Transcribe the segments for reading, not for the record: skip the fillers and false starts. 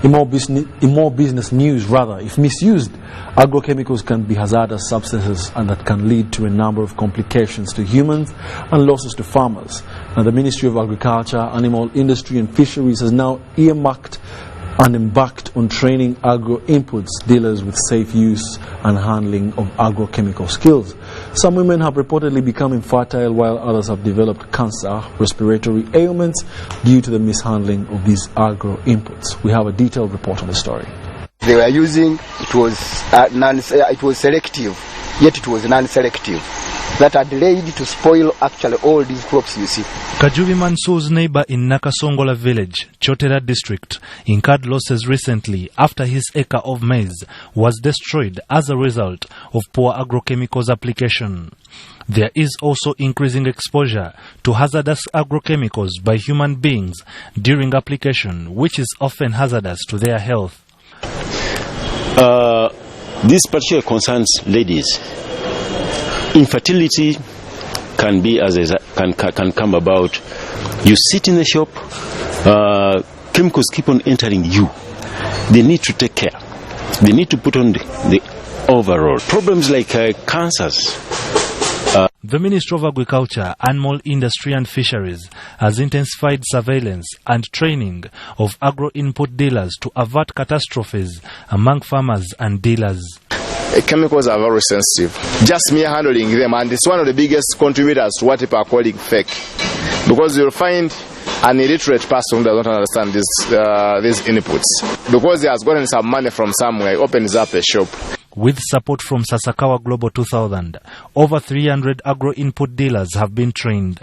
In more business news, if misused, agrochemicals can be hazardous substances and that can lead to a number of complications to humans and losses to farmers. Now, the Ministry of Agriculture, Animal Industry and Fisheries has now earmarked and embarked on training agro-inputs dealers with safe use and handling of agrochemical skills. Some women have reportedly become infertile while others have developed cancer, respiratory ailments due to the mishandling of these agro-inputs. We have a detailed report on the story. They were using, it was selective, yet it was non-selective. That had led to spoil actually all these crops you see. Kajubi Mansour's neighbor in Nakasongola village, Chotera district, incurred losses recently after his acre of maize was destroyed as a result of poor agrochemicals application. There is also increasing exposure to hazardous agrochemicals by human beings during application, which is often hazardous to their health. This particularly concerns ladies. Infertility can come about. You sit in the shop, chemicals keep on entering you. They need to take care. They need to put on the overall. Problems like cancers. The Ministry of Agriculture, Animal Industry and Fisheries has intensified surveillance and training of agro-input dealers to avert catastrophes among farmers and dealers. Chemicals are very sensitive. Just mere handling them, and it's one of the biggest contributors to what people are calling fake. Because you'll find an illiterate person who does not understand these inputs. Because he has gotten some money from somewhere, he opens up a shop. With support from Sasakawa Global 2000, over 300 agro-input dealers have been trained.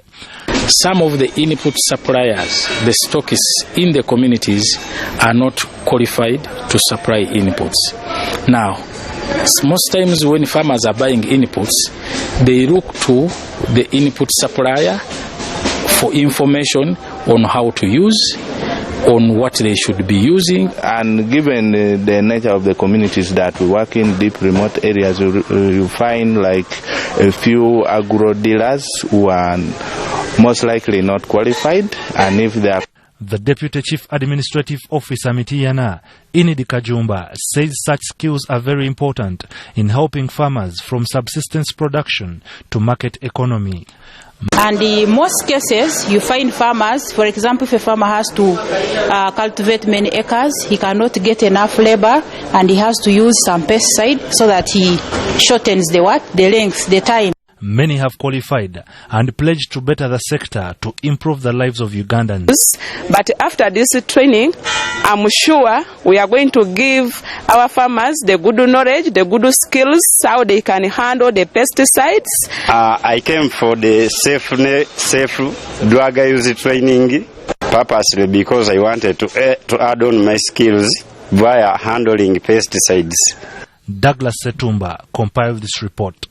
Some of the input suppliers, the stockists in the communities, are not qualified to supply inputs. Now, most times when farmers are buying inputs, they look to the input supplier for information on how to use, on what they should be using. And given the nature of the communities that we work in, deep remote areas, you find like a few agro dealers who are most likely not qualified, and if they are. The Deputy Chief Administrative Officer Mitiyana, Inidi Kajumba, says such skills are very important in helping farmers from subsistence production to market economy. And in most cases, you find farmers, for example, if a farmer has to cultivate many acres, he cannot get enough labor and he has to use some pesticide so that he shortens the length, the time. Many have qualified and pledged to better the sector to improve the lives of Ugandans. But after this training, I'm sure we are going to give our farmers the good knowledge, the good skills, how they can handle the pesticides. I came for the safe drug use training purposely because I wanted to add on my skills via handling pesticides. Douglas Setumba compiled this report.